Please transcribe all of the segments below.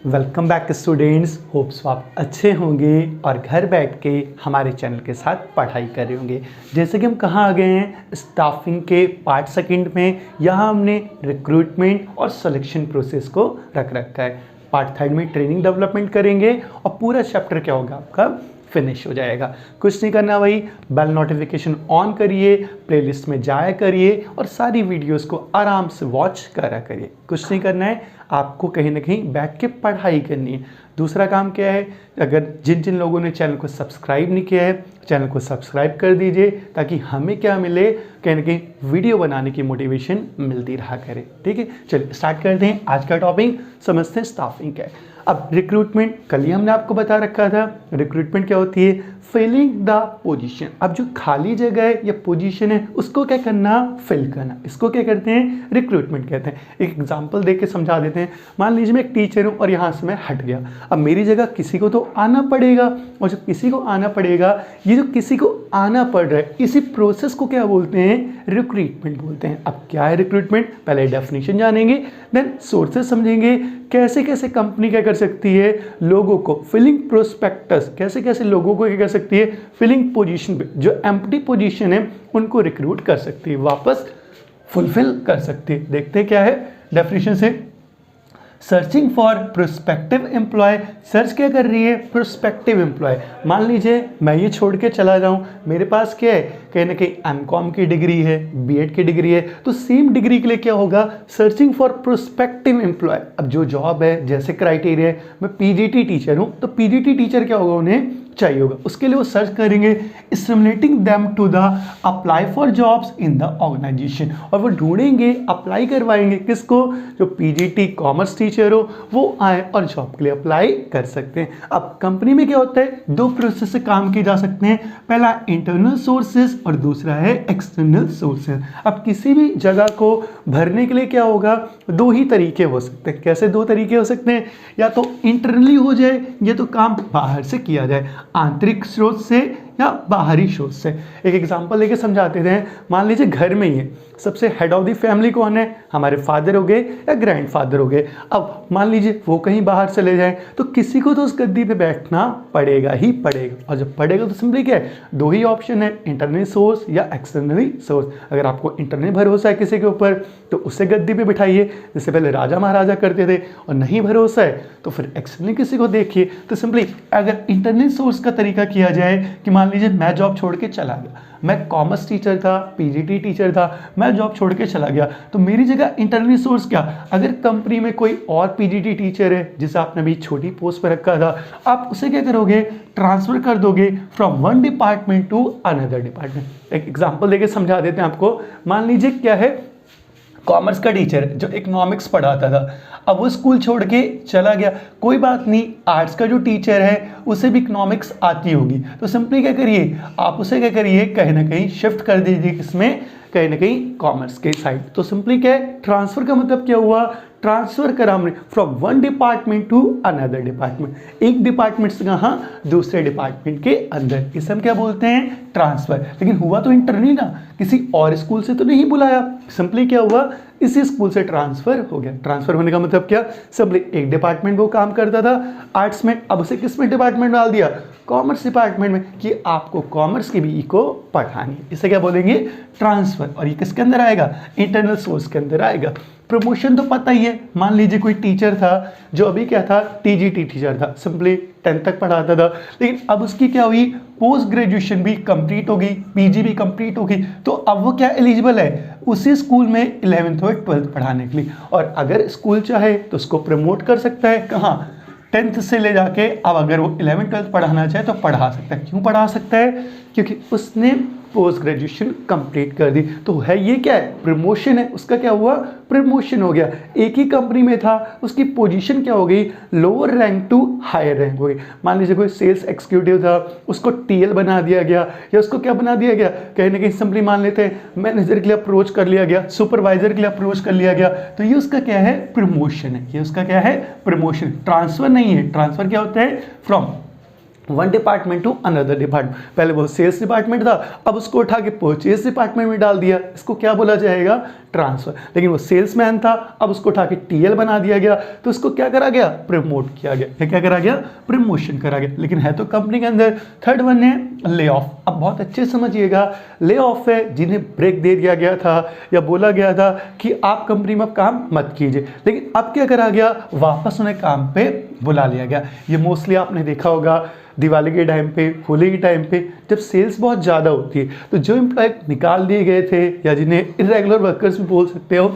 Welcome back students. Hopes आप अच्छे होंगे और घर बैठ के हमारे चैनल के साथ पढ़ाई कर रहे होंगे। जैसे कि हम कहाँ आ गए हैं, स्टाफिंग के पार्ट सेकंड में। यहाँ हमने रिक्रूटमेंट और सिलेक्शन प्रोसेस को रख रखा है। पार्ट थर्ड में ट्रेनिंग डेवलपमेंट करेंगे और पूरा चैप्टर क्या होगा आपका फिनिश हो जाएगा। कुछ नहीं करना भाई, बेल नोटिफिकेशन ऑन करिए, प्लेलिस्ट में जाया करिए और सारी वीडियोस को आराम से वॉच करा करिए। कुछ नहीं करना है, आपको कहीं ना कहीं बैठ के पढ़ाई करनी है। दूसरा काम क्या है, अगर जिन जिन लोगों ने चैनल को सब्सक्राइब नहीं किया है, चैनल को सब्सक्राइब कर दीजिए ताकि हमें क्या मिले, कहीं ना कहीं वीडियो बनाने की मोटिवेशन मिलती रहा करे। ठीक है, चलिए स्टार्ट करते हैं। आज का टॉपिक समझते हैं स्टाफिंग क्या है। अब रिक्रूटमेंट कल ही हमने आपको बता रखा था। रिक्रूटमेंट क्या होती है, फिलिंग द पोजीशन। अब जो खाली जगह है या पोजीशन है उसको क्या करना, फिल करना। इसको क्या कहते हैं, रिक्रूटमेंट कहते हैं। एक एग्जांपल देके समझा देते हैं। मान लीजिए मैं एक टीचर हूँ और यहाँ से मैं हट गया। अब मेरी जगह किसी को तो आना पड़ेगा, और जब किसी को आना पड़ेगा, ये जो किसी को आना पड़ रहा है, इसी प्रोसेस को क्या बोलते हैं, रिक्रूटमेंट बोलते हैं। अब क्या है रिक्रूटमेंट, पहले डेफिनेशन जानेंगे, देन सोर्सेस समझेंगे, कैसे कैसे कंपनी क्या कर सकती है लोगों को फिलिंग प्रोस्पेक्टस, कैसे कैसे लोगों को क्या कर सकती है फिलिंग पोजीशन पे, जो एम्प्टी पोजीशन है उनको रिक्रूट कर सकती है, वापस फुलफिल कर सकती है। देखते हैं क्या है डेफिनेशन से। Searching for prospective employ, search क्या कर रही है, प्रोस्पेक्टिव एम्प्लॉय। मान लीजिए मैं ये छोड़ के चला जाऊं, मेरे पास क्या है, कहीं ना कहीं एमकॉम की डिग्री है, बीएड की डिग्री है, तो सेम डिग्री के लिए क्या होगा, सर्चिंग फॉर प्रोस्पेक्टिव एम्प्लॉय। अब जो जॉब है, जैसे क्राइटेरिया है, मैं पीजीटी टीचर हूं तो पीजीटी टीचर क्या होगा, उन्हें चाहिए होगा। उसके लिए वो सर्च करेंगे, stimulating them to the apply for jobs in the organisation, और वो ढूंढेंगे, अप्लाई करवाएंगे किसको, जो पीजीटी कॉमर्स टीचर हो वो आए और जॉब के लिए अप्लाई कर सकते हैं। अब कंपनी में क्या होता है, दो प्रोसेस से काम किए जा सकते हैं, पहला इंटरनल सोर्सेज और दूसरा है एक्सटर्नल सोर्सेज। अब किसी भी जगह को भरने के लिए क्या होगा, दो ही तरीके हो सकते हैं। कैसे दो तरीके हो सकते हैं, या तो इंटरनली हो जाए या तो काम बाहर से किया जाए, आंतरिक स्रोत से या बाहरी स्रोत से। एक एग्जांपल लेके समझाते थे। मान लीजिए घर में ही है, सबसे हेड ऑफ द फैमिली कौन है, हमारे फादर हो गए या ग्रैंडफादर हो गए। अब मान लीजिए वो कहीं बाहर चले जाए तो किसी को तो उस गद्दी पे बैठना पड़ेगा ही पड़ेगा, और जब पड़ेगा तो सिंपली क्या है, दो ही ऑप्शन है, इंटरनल सोर्स या एक्सटर्नली सोर्स। अगर आपको इंटरनल भरोसा है किसी के ऊपर तो उससे गद्दी पे बिठाइए, जैसे पहले राजा महाराजा करते थे, और नहीं भरोसा है तो फिर एक्सटर्नली किसी को देखिए। तो सिंपली अगर इंटरनल सोर्स का तरीका किया जाए कि मान लीजिए मैं जॉब छोड़ के चला गया, मैं कॉमर्स टीचर था, पीजीटी टीचर था, मैं जॉब छोड़ के चला गया, तो मेरी जगह इंटरनल सोर्स क्या, अगर कंपनी में कोई और पीजीटी टीचर है जिसे आपने अभी छोटी पोस्ट पर रखा था, आप उसे क्या करोगे, ट्रांसफर कर दोगे from one department to another department. एक एग्जांपल देके समझा देते हैं आपको। मान लीजिए क्या है, कॉमर्स का टीचर जो इकोनॉमिक्स पढ़ाता था, अब वो स्कूल छोड़ के चला गया, कोई बात नहीं, आर्ट्स का जो टीचर है उसे भी इकोनॉमिक्स आती होगी, तो सिंपली क्या करिए, आप उसे क्या करिए, कहीं ना कहीं शिफ्ट कर दीजिए, इसमें कहीं ना कहीं कॉमर्स के साइड। तो सिंपली क्या है, ट्रांसफर का मतलब क्या हुआ, ट्रांसफर करा हमने from one department to another department, एक डिपार्टमेंट से कहाँ, दूसरे डिपार्टमेंट के अंदर। इसे हम क्या बोलते हैं, ट्रांसफर। लेकिन हुआ तो इंटरनली ना, किसी और स्कूल से तो नहीं बुलाया, सिंपली क्या हुआ, इसी स्कूल से ट्रांसफर हो गया। ट्रांसफर होने का मतलब क्या, सिंपली एक डिपार्टमेंट वो काम करता था आर्ट्स में, अब उसे किस में डिपार्टमेंट डाल दिया, कॉमर्स डिपार्टमेंट में, कि आपको कॉमर्स की बीई को पढ़ानी है। इसे क्या बोलेंगे, ट्रांसफर। और ये किसके अंदर आएगा, इंटरनल सोर्स के अंदर आएगा। प्रमोशन तो पता ही है, मान लीजिए कोई टीचर था जो अभी क्या था, टीजीटी टीचर था, सिंपली 10th तक पढ़ाता था, लेकिन अब उसकी क्या हुई, पोस्ट ग्रेजुएशन भी कंप्लीट होगी, पीजी भी कंप्लीट होगी, तो अब वो क्या एलिजिबल है, उसी स्कूल में 11th और 12th पढ़ाने के लिए। और अगर स्कूल चाहे तो उसको प्रमोट कर सकता है, कहाँ, 10th से ले जाके, अब अगर वो 11th 12th पढ़ाना चाहे तो पढ़ा सकता है। क्यों पढ़ा सकता है, क्योंकि उसने पोस्ट ग्रेजुएशन कंप्लीट कर दी। तो है ये क्या है, प्रमोशन है, उसका क्या हुआ, प्रमोशन हो गया। एक ही कंपनी में था, उसकी पोजीशन क्या हो गई, lower rank to higher rank हो गई। मान लीजिए कोई सेल्स एक्सिक्यूटिव था, उसको टीएल बना दिया गया, या उसको क्या बना दिया गया, कहीं ना कहीं सिंपली मान लेते हैं मैनेजर के लिए अप्रोच कर लिया गया, सुपरवाइजर के लिए अप्रोच कर लिया गया, तो ये उसका क्या है, प्रमोशन है। ये उसका क्या है, प्रमोशन। ट्रांसफर नहीं है, ट्रांसफर क्या होता है, from one department to another department. पहले वो सेल्स डिपार्टमेंट था, अब उसको उठा के परचेज डिपार्टमेंट में डाल दिया, इसको क्या बोला जाएगा, ट्रांसफर। लेकिन वो सेल्समैन था, अब उसको उठा के टीएल बना दिया गया, तो उसको क्या करा गया, प्रमोट किया गया। क्या करा गया, प्रमोशन करा गया, लेकिन है तो कंपनी के अंदर। थर्ड वन है ले ऑफ। अब बहुत अच्छे से समझिएगा, ले ऑफ है जिन्हें ब्रेक दे दिया गया था या बोला गया था कि आप कंपनी में अब काम मत कीजिए, लेकिन अब क्या करा गया, वापस उन्हें काम पे बुला लिया गया। ये मोस्टली आपने देखा होगा दिवाली के टाइम पे, होली के टाइम पे, जब सेल्स बहुत ज़्यादा होती है, तो जो एम्प्लॉय निकाल दिए गए थे या जिन्हें इरेगुलर वर्कर्स भी बोल सकते हो,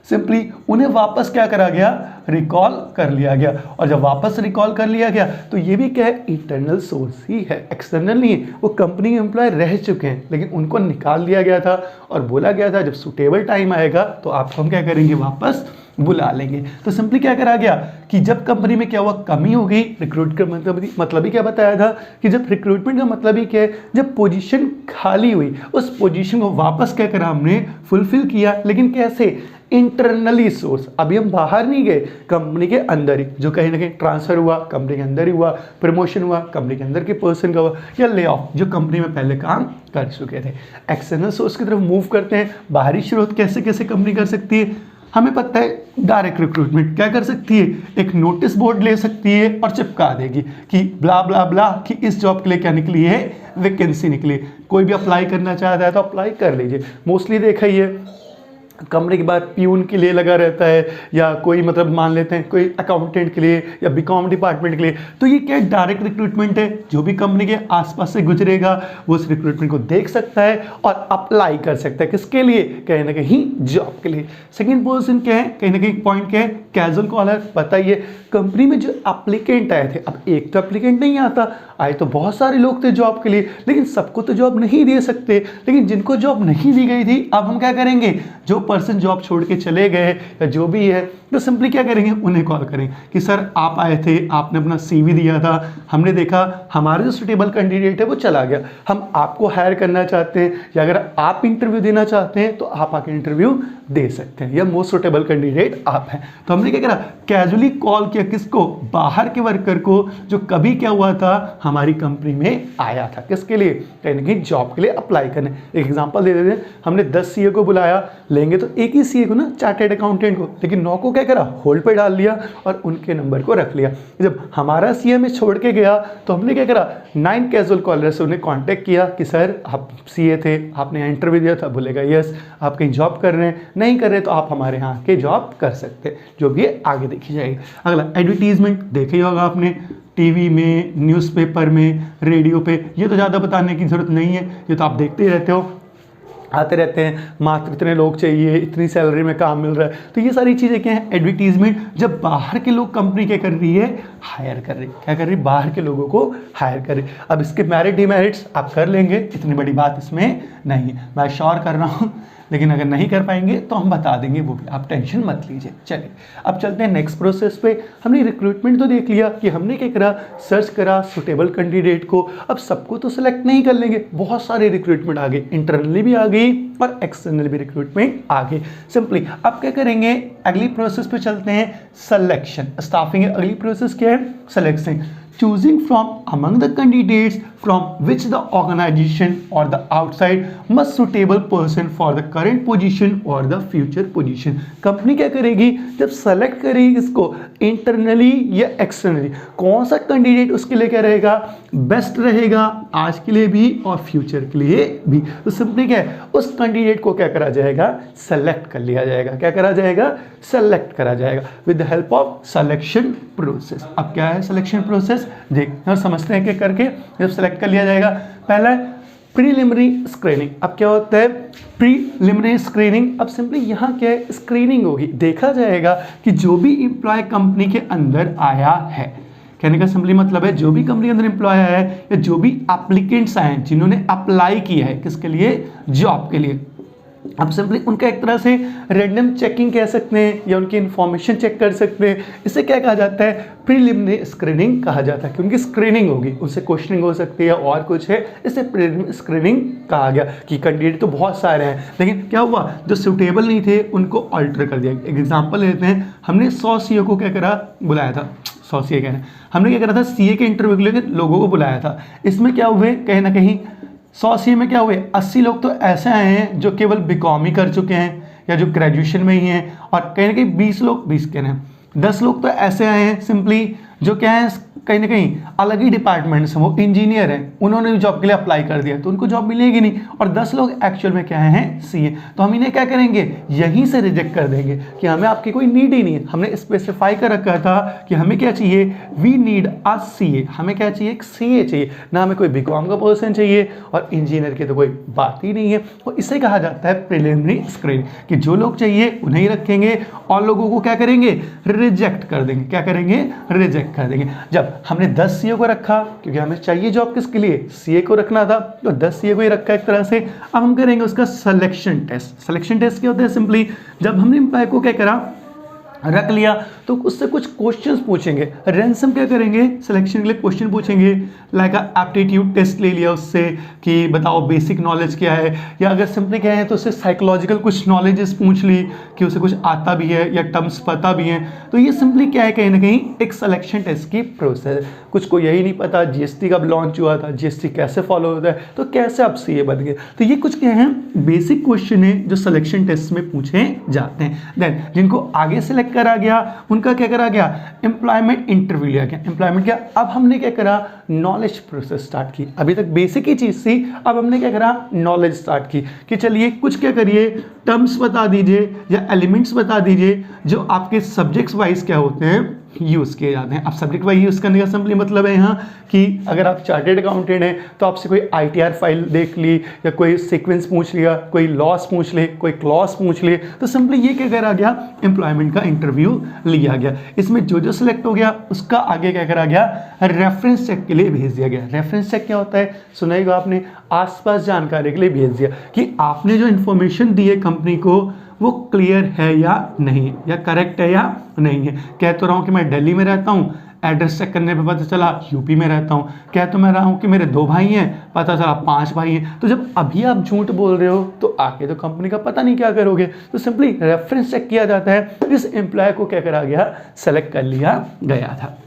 सिंपली उन्हें वापस क्या करा गया, रिकॉल कर लिया गया। और जब वापस रिकॉल कर लिया गया तो ये भी क्या है, इंटरनल सोर्स ही है, एक्सटर्नल नहीं है। वो कंपनी के एम्प्लॉय रह चुके हैं, लेकिन उनको निकाल दिया गया था और बोला गया था जब सुटेबल टाइम आएगा तो आपको हम क्या करेंगे, वापस बुला लेंगे। तो सिंपली क्या करा गया कि जब कंपनी में क्या हुआ, कमी हो गई। रिक्रूट का मतलब ही क्या बताया था कि जब रिक्रूटमेंट का मतलब ही क्या है, जब पोजीशन खाली हुई उस पोजीशन को वापस क्या करा, हमने फुलफिल किया। लेकिन कैसे, इंटरनली सोर्स। अभी हम बाहर नहीं गए, कंपनी के अंदर ही, जो कहीं ना कहीं ट्रांसफर हुआ कंपनी के अंदर ही हुआ, प्रमोशन हुआ कंपनी के अंदर के पर्सन का हुआ, या ले ऑफ जो कंपनी में पहले काम कर चुके थे। एक्सटर्नल सोर्स की तरफ मूव करते हैं। बाहरी स्रोत कैसे कैसे कंपनी कर सकती है, हमें पता है। डायरेक्ट रिक्रूटमेंट क्या कर सकती है, एक नोटिस बोर्ड ले सकती है और चिपका देगी कि ब्ला ब्ला ब्ला कि इस जॉब के लिए क्या निकली है, वैकेंसी निकली। कोई भी अप्लाई करना चाहता है तो अप्लाई कर लीजिए। मोस्टली देखा ही है, कंपनी के बाद प्यून के लिए लगा रहता है, या कोई मतलब मान लेते हैं कोई अकाउंटेंट के लिए या बीकॉम डिपार्टमेंट के लिए। तो ये क्या डायरेक्ट रिक्रूटमेंट है, जो भी कंपनी के आसपास से गुजरेगा वो उस रिक्रूटमेंट को देख सकता है और अप्लाई कर सकता है। किसके लिए, कहीं ना कहीं जॉब के लिए। सेकेंड पोजीशन क्या है, कहीं ना कहीं पॉइंट क्या है, कैजुअल कॉलर। बताइए कंपनी में जो एप्लीकेंट आए थे, अब एक तो एप्लीकेंट नहीं आता, आए तो बहुत सारे लोग थे जॉब के लिए, लेकिन सबको तो जॉब नहीं दे सकते। लेकिन जिनको जॉब नहीं दी गई थी, अब हम क्या करेंगे, जो पर्सन जॉब छोड़ के चले गए या जो भी है, तो सिंपली क्या करेंगे, उन्हें कॉल करेंगे कि सर आप आए थे, आपने अपना सीवी दिया था, हमने देखा हमारे जो सुटेबल कैंडिडेट है वो चला गया, हम आपको हायर करना चाहते हैं, या अगर आप इंटरव्यू देना चाहते हैं तो आप आके इंटरव्यू दे सकते हैं, या मोस्ट सुटेबल कैंडिडेट आप हैं। तो हमने क्या करा, कैजुअली कॉल किया किसको, बाहर के वर्कर को, जो कभी क्या हुआ था, हमारी कंपनी में आया था। किसके लिए, कहीं ना कहीं जॉब के लिए अप्लाई करने। एक एग्जांपल दे देते हैं, हमने 10 सीए को बुलाया, लेंगे तो एक ही सीए को ना, चार्टेड अकाउंटेंट को, लेकिन 9 को क्या करा, होल्ड पे डाल लिया और उनके नंबर को रख लिया। जब हमारा सीए में छोड़ के गया तो हमने क्या करा, 9 कैजुअल कॉलर से उन्हें कांटेक्ट किया कि सर आप सीए थे, आपने इंटरव्यू दिया था, बोलेगा यस, आप कहीं जॉब कर रहे हैं, नहीं कर रहे तो आप हमारे यहाँ के जॉब कर सकते हैं, जो भी है आगे देखी जाएगी। अगला एडवर्टीजमेंट देखा ही होगा आपने, टीवी में, न्यूज़पेपर में, रेडियो पे, ये तो ज़्यादा बताने की ज़रूरत नहीं है, ये तो आप देखते ही रहते हो, आते रहते हैं, मात्र इतने लोग चाहिए, इतनी सैलरी में काम मिल रहा है। तो ये सारी चीज़ें क्या है, एडवर्टीजमेंट। जब बाहर के लोग कंपनी क्या कर रही है, हायर कर रही है, क्या कर रही है, बाहर के लोगों को हायर कर रही है। अब इसके मेरिट डिमेरिट्स आप कर लेंगे, इतनी बड़ी बात इसमें नहीं है, मैं श्योर कर रहा हूँ, लेकिन अगर नहीं कर पाएंगे तो हम बता देंगे, वो भी आप टेंशन मत लीजिए। चलिए अब चलते हैं नेक्स्ट प्रोसेस पे। हमने रिक्रूटमेंट तो देख लिया कि हमने क्या करा, सर्च करा सुटेबल कैंडिडेट को। अब सबको तो सिलेक्ट नहीं कर लेंगे, बहुत सारे रिक्रूटमेंट आ गए, इंटरनली भी आ गई और एक्सटर्नल भी रिक्रूटमेंट आ गए। सिंपली अब क्या करेंगे, अगली प्रोसेस पे चलते हैं, सिलेक्शन। स्टाफिंग है, अगली प्रोसेस क्या है, selection. choosing from among the candidates from which the organization or the outside most suitable person for the current position or the future position। Company क्या करेगी, जब सेलेक्ट करेगी इसको इंटरनली या एक्सटर्नली, कौन सा कैंडिडेट उसके लिए क्या रहेगा, बेस्ट रहेगा, आज के लिए भी और फ्यूचर के लिए भी। तो सिंपली क्या है, उस कैंडिडेट को क्या करा जाएगा, सेलेक्ट कर लिया जाएगा। क्या करा जाएगा, सेलेक्ट करा जाएगा with the help of selection process. अब क्या है सिलेक्शन प्रोसेस, देखते और समझते हैं कि करके जब सेलेक्ट कर लिया जाएगा। पहला है प्रीलिमिनरी स्क्रीनिंग। अब क्या होता है, प्रीलिमिनरी स्क्रीनिंग। अब सिंपली यहाँ क्या है, स्क्रीनिंग होगी, देखा जाएगा कि जो भी एम्प्लॉय कंपनी के अंदर आया है, कहने का सिंपली मतलब है जो भी कंपनी के अंदर एम्प्लॉय आया है या जो भी एप्लीकेंट्स आए हैं जिन्होंने अप्लाई किया है, किसके लिए, जॉब के लिए। अब सिंपली उनका एक तरह से रैंडम चेकिंग कह सकते हैं या उनकी इन्फॉर्मेशन चेक कर सकते हैं। इसे क्या कहा जाता है, प्रीलिमिनरी स्क्रीनिंग कहा जाता है, क्योंकि स्क्रीनिंग होगी, उससे क्वेश्चनिंग हो सकती है और कुछ है, इसे प्रीलिमिनरी स्क्रीनिंग कहा गया। कि कैंडिडेट तो बहुत सारे हैं, लेकिन क्या हुआ, जो सूटेबल नहीं थे उनको अल्टर कर दिया। एक एग्जाम्पल लेते हैं, हमने 100 सीईओ को क्या करा, बुलाया था, 100 CA कह रहे हैं, हमने क्या करा था CA के इंटरव्यू के लिए लोगों को बुलाया था। इसमें क्या हुए कहीं ना कहीं 100 CA में क्या हुए 80 लोग तो ऐसे आए हैं जो केवल बीकॉम ही कर चुके हैं या जो ग्रेजुएशन में ही हैं, और कहीं ना कहीं 20 कह रहे हैं 10 लोग तो ऐसे आए हैं सिंपली जो क्या है कहीं ना कहीं अलग ही डिपार्टमेंट से, वो इंजीनियर हैं, उन्होंने भी जॉब के लिए अप्लाई कर दिया तो उनको जॉब मिलेगी नहीं, और 10 लोग एक्चुअल में क्या हैं CA। तो हम इन्हें क्या करेंगे यहीं से रिजेक्ट कर देंगे कि हमें आपकी कोई नीड ही नहीं है। हमने स्पेसिफाई कर रखा था कि हमें क्या चाहिए, वी नीड अ CA, हमें क्या चाहिए एक CA चाहिए, ना हमें कोई बीकॉम का पर्सन चाहिए, और इंजीनियर की तो कोई बात ही नहीं है। और इसे कहा जाता है प्रिलिमिनरी स्क्रीन, कि जो लोग चाहिए उन्हें ही रखेंगे और लोगों को क्या करेंगे रिजेक्ट कर देंगे। क्या करेंगे रिजेक्ट कर देंगे। जब हमने 10 CA को रखा क्योंकि हमें चाहिए जॉब किसके लिए CA को रखना था, तो 10 CA को ही रखा एक तरह से। अब हम करेंगे उसका सिलेक्शन टेस्ट। सिलेक्शन टेस्ट क्या होता है, सिंपली जब हमने एम्प्लॉय को क्या करा रख लिया तो उससे कुछ क्वेश्चंस पूछेंगे। रैंसम क्या करेंगे सिलेक्शन के लिए क्वेश्चन पूछेंगे, लाइक एप्टीट्यूड टेस्ट ले लिया उससे कि बताओ बेसिक नॉलेज क्या है, या अगर सिंपली क्या है तो उससे साइकोलॉजिकल कुछ नॉलेजेस पूछ ली कि उसे कुछ आता भी है या टर्म्स पता भी हैं। तो ये सिंपली क्या है कहीं ना कहीं एक सिलेक्शन टेस्ट की प्रोसेस। कुछ को यही नहीं पता GST कब लॉन्च हुआ था, GST कैसे फॉलो होता है, तो कैसे आप CA बन गए। तो ये कुछ क्या है बेसिक क्वेश्चन है जो सिलेक्शन टेस्ट में पूछे जाते हैं। देन जिनको आगे सेलेक्ट करा गया उनका क्या करा गया एम्प्लॉयमेंट इंटरव्यू लिया गया, एम्प्लॉयमेंट क्या। अब हमने क्या करा नॉलेज प्रोसेस स्टार्ट की। अभी तक बेसिक ही चीज थी, अब हमने क्या करा नॉलेज स्टार्ट की कि चलिए कुछ क्या करिए टर्म्स बता दीजिए या एलिमेंट्स बता दीजिए जो आपके सब्जेक्ट्स वाइज क्या होते हैं यूज़ किए जाते हैं। अब सब्जेक्ट वाइज यूज़ करने का सिंपली मतलब है यहाँ कि अगर आप चार्टेड अकाउंटेंट हैं तो आपसे कोई ITR फाइल देख ली या कोई सीक्वेंस पूछ लिया, कोई लॉस पूछ ले, कोई क्लॉज पूछ ले, तो सिंपली ये क्या करा गया एम्प्लॉयमेंट का इंटरव्यू लिया गया। इसमें जो जो सिलेक्ट हो गया उसका आगे क्या करा गया रेफरेंस चेक के लिए भेज दिया गया। रेफरेंस चेक क्या होता है सुनाइएगा आपने, आसपास जानकारी के लिए भेज दिया कि आपने जो इन्फॉर्मेशन दी है कंपनी को वो क्लियर है या नहीं, या करेक्ट है या नहीं है। कह तो रहा हूँ कि मैं दिल्ली में रहता हूँ, एड्रेस चेक करने पे पता चला यूपी में रहता हूँ। कह तो मैं रहा हूँ कि मेरे 2 भाई हैं, पता चला 5 भाई हैं। तो जब अभी आप झूठ बोल रहे हो तो आके तो कंपनी का पता नहीं क्या करोगे। तो सिंपली रेफरेंस चेक किया जाता है, इस एम्प्लॉय को क्या करा गया सेलेक्ट कर लिया गया था।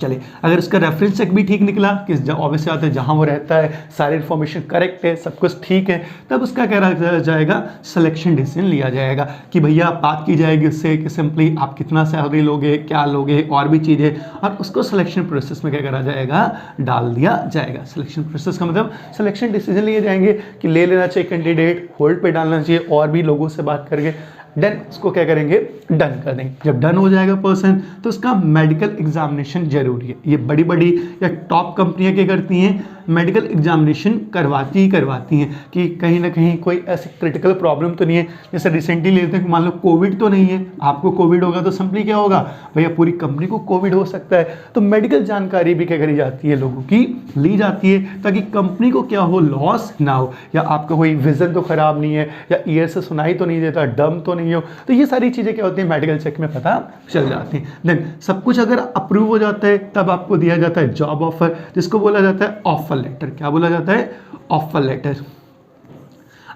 चलिए अगर इसका रेफरेंस चेक भी ठीक निकला कि ऑब्वियसली आता है जहाँ वो रहता है सारी इन्फॉर्मेशन करेक्ट है, सब कुछ ठीक है, तब उसका क्या रखा जाएगा सिलेक्शन डिसीजन लिया जाएगा कि भैया बात की जाएगी उससे कि सिंपली आप कितना सैलरी लोगे, क्या लोगे, और भी चीज़ें, और उसको सिलेक्शन प्रोसेस में क्या करा जाएगा डाल दिया जाएगा। सिलेक्शन प्रोसेस का मतलब सिलेक्शन डिसीजन लिए जाएंगे कि ले लेना चाहिए कैंडिडेट, होल्ड पे डालना चाहिए, और भी लोगों से बात करके देन उसको क्या करेंगे डन कर देंगे। जब डन हो जाएगा पर्सन तो उसका मेडिकल एग्जामिनेशन जरूरी है। ये बड़ी बड़ी या टॉप कंपनियां क्या करती हैं मेडिकल एग्जामिनेशन करवाती हैं कि कहीं ना कहीं कोई ऐसी क्रिटिकल प्रॉब्लम तो नहीं है। जैसे रिसेंटली लेते हैं कि मान लो कोविड तो नहीं है, आपको कोविड होगा तो सिंपली क्या होगा भैया पूरी कंपनी को कोविड हो सकता है। तो मेडिकल जानकारी भी क्या करी जाती है लोगों की ली जाती है ताकि कंपनी को क्या हो लॉस ना हो, या आपका कोई विजन तो खराब नहीं है, या ईयर से सुनाई तो नहीं देता, डम तो नहीं हो। तो ये सारी चीज़ें क्या होती है मेडिकल चेक में पता चल जाती हैं। देन सब कुछ अगर अप्रूव हो जाता है तब आपको दिया जाता है जॉब ऑफर, जिसको बोला जाता है ऑफर लेटर। क्या बोला जाता है ऑफर लेटर।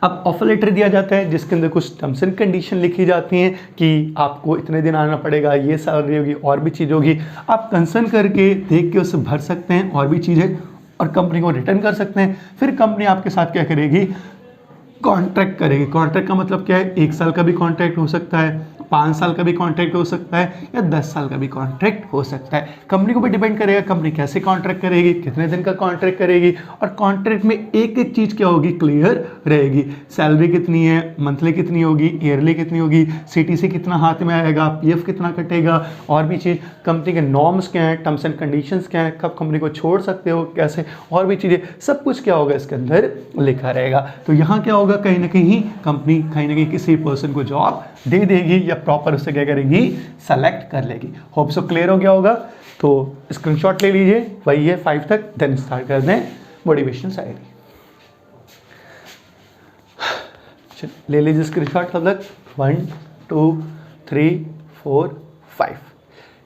अब ऑफर लेटर दिया जाता है जिसके अंदर कुछ टर्म्स एंड कंडीशन लिखी जाती हैं कि आपको इतने दिन आना पड़ेगा, ये सैलरी होगी, और भी चीज़ होगी। आप कंसर्न करके देख के उसे भर सकते हैं और भी चीज़ें, और कंपनी को रिटर्न कर सकते हैं। फिर कंपनी आपके साथ क्या करेगी कॉन्ट्रैक्ट करेगी। कॉन्ट्रैक्ट का मतलब क्या है 1 साल का भी कॉन्ट्रैक्ट हो सकता है, 5 साल का भी कॉन्ट्रैक्ट हो सकता है, या 10 साल का भी कॉन्ट्रैक्ट हो सकता है। कंपनी को भी डिपेंड करेगा कंपनी कैसे कॉन्ट्रैक्ट करेगी, कितने दिन का कॉन्ट्रैक्ट करेगी, और कॉन्ट्रैक्ट में एक एक चीज़ क्या होगी क्लियर रहेगी। सैलरी कितनी है, मंथली कितनी होगी, ईयरली कितनी होगी, CTC कितना हाथ में आएगा, PF कितना कटेगा, और भी चीज़ कंपनी के नॉर्म्स क्या हैं, टर्म्स एंड कंडीशंस क्या हैं, कब कंपनी को छोड़ सकते हो, कैसे, और भी चीज़ें, सब कुछ क्या होगा इसके अंदर लिखा रहेगा। तो यहाँ क्या होगा कहीं ना कहीं कंपनी कहीं ना कहीं किसी पर्सन को जॉब दे देगी या प्रॉपर उससे क्या करेगी सेलेक्ट कर लेगी। होप सो क्लियर हो गया होगा। तो स्क्रीनशॉट ले लीजिए, वही है 5 तक, देन स्टार्ट कर दें मोटिवेशनल शायरी। ले लीजिए स्क्रीनशॉट तब तक 1 2 3 4 5।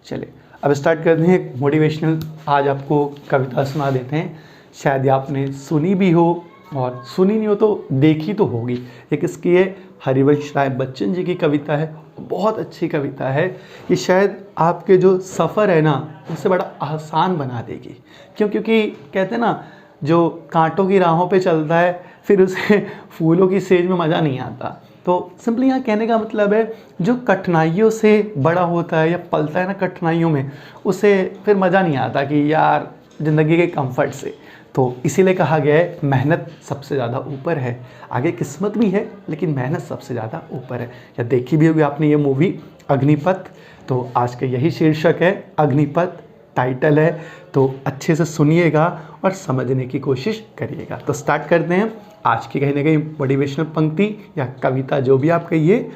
चलिए अब स्टार्ट करते हैं मोटिवेशनल। आज आपको कविता सुना देते हैं, शायद आपने सुनी भी हो और सुनी नहीं हो तो देखी तो होगी। एक इसकी है हरिवंश राय बच्चन जी की कविता है, बहुत अच्छी कविता है। ये शायद आपके जो सफ़र है ना उसे बड़ा आसान बना देगी। क्यों? क्योंकि कहते हैं ना, जो कांटों की राहों पे चलता है फिर उसे फूलों की सेज में मज़ा नहीं आता। तो सिंपली यहाँ कहने का मतलब है, जो कठिनाइयों से बड़ा होता है या पलता है ना कठिनाइयों में, उसे फिर मज़ा नहीं आता कि यार ज़िंदगी के कंफर्ट से। तो इसीलिए कहा गया है मेहनत सबसे ज़्यादा ऊपर है, आगे किस्मत भी है लेकिन मेहनत सबसे ज़्यादा ऊपर है। या देखी भी होगी आपने ये मूवी अग्निपथ। तो आज का यही शीर्षक है, अग्निपथ टाइटल है। तो अच्छे से सुनिएगा और समझने की कोशिश करिएगा। तो स्टार्ट करते हैं आज की कहीं ना कहीं मोटिवेशनल पंक्ति या कविता, जो भी आप कहिए।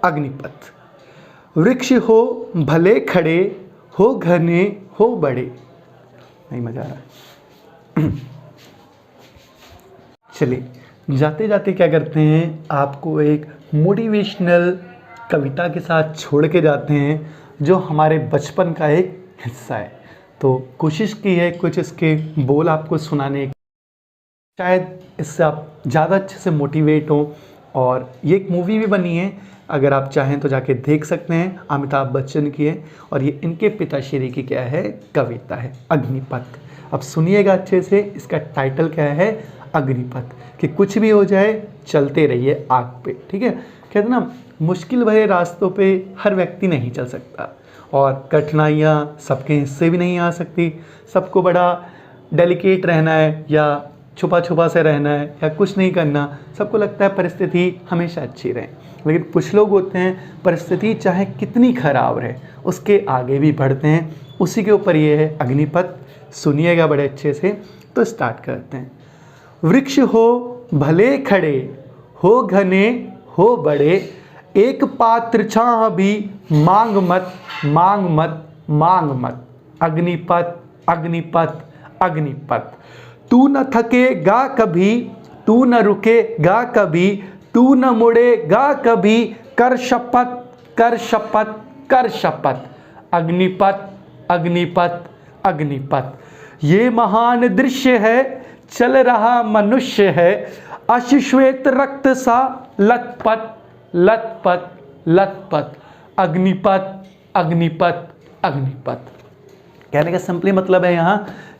अग्निपथ। वृक्ष हो भले खड़े, हो घने हो बड़े। नहीं मजा आ रहा। चलिए जाते जाते क्या करते हैं, आपको एक मोटिवेशनल कविता के साथ छोड़ के जाते हैं जो हमारे बचपन का एक हिस्सा है। तो कोशिश की है कुछ इसके बोल आपको सुनाने की, शायद इससे आप ज़्यादा अच्छे से मोटिवेट हो। और ये एक मूवी भी बनी है, अगर आप चाहें तो जाके देख सकते हैं, अमिताभ बच्चन की है। और ये इनके पिताश्री की क्या है, कविता है, अग्निपथ। अब सुनिएगा अच्छे से, इसका टाइटल क्या है, अग्निपथ। कि कुछ भी हो जाए चलते रहिए आग पे, ठीक है। कहते ना, मुश्किल भरे रास्तों पे हर व्यक्ति नहीं चल सकता और कठिनाइयाँ सबके हिस्से भी नहीं आ सकती। सबको बड़ा डेलिकेट रहना है या छुपा छुपा से रहना है या कुछ नहीं करना। सबको लगता है परिस्थिति हमेशा अच्छी रहे, लेकिन कुछ लोग होते हैं परिस्थिति चाहे कितनी खराब रहे उसके आगे भी बढ़ते हैं। उसी के ऊपर ये है अग्निपथ। सुनिएगा बड़े अच्छे से। तो स्टार्ट करते हैं। वृक्ष हो भले खड़े, हो घने हो बड़े, एक पात्र छाह भी मांग मत मांग मत मांग मत। अग्निपथ अग्निपथ अग्निपथ। तू न थकेगा कभी, तू न रुकेगा कभी, तू न मुड़ेगा कभी, कर शपथ कर शपथ कर शपथ। अग्निपथ अग्निपथ अग्निपथ। ये महान दृश्य है, चल रहा मनुष्य है, अश्वेत रक्त सा लथपथ लथपथ लथपथ। अग्निपथ अग्निपथ अग्निपथ। कहने का सिंपली मतलब है यहाँ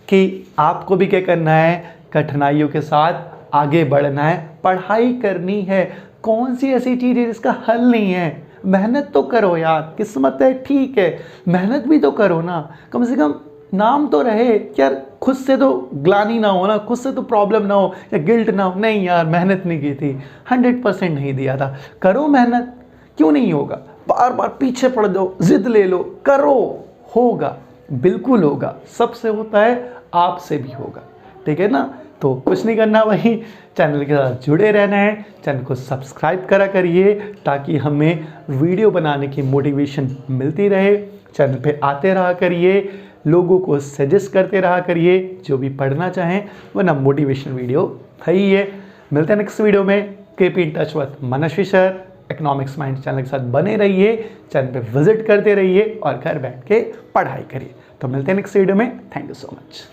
कि आपको भी क्या करना है, कठिनाइयों के साथ आगे बढ़ना है, पढ़ाई करनी है। कौन सी ऐसी चीज़ है जिसका हल नहीं है? मेहनत तो करो यार, किस्मत है ठीक है, मेहनत भी तो करो ना, कम से कम नाम तो रहे यार। खुद से तो ग्लानी ना हो ना, खुद से तो प्रॉब्लम ना हो या गिल्ट ना हो, नहीं यार मेहनत नहीं की थी, 100% नहीं दिया था। करो मेहनत, क्यों नहीं होगा? बार बार पीछे पड़ जाओ, जिद ले लो, करो, होगा, बिल्कुल होगा। सबसे होता है, आपसे भी होगा, ठीक है ना। तो कुछ नहीं करना, वही चैनल के साथ जुड़े रहना है। चैनल को सब्सक्राइब करा करिए ताकि हमें वीडियो बनाने की मोटिवेशन मिलती रहे। चैनल पे आते रहा करिए, लोगों को सजेस्ट करते रहा करिए जो भी पढ़ना चाहें, वरना मोटिवेशन वीडियो है ही है। मिलते हैं नेक्स्ट वीडियो में। Keep in touch with Manashvi sir. Economics mind channel के साथ बने रहिए, चैनल पे विजिट करते रहिए और घर बैठ के पढ़ाई करिए। तो मिलते हैं नेक्स्ट वीडियो में। Thank you so much.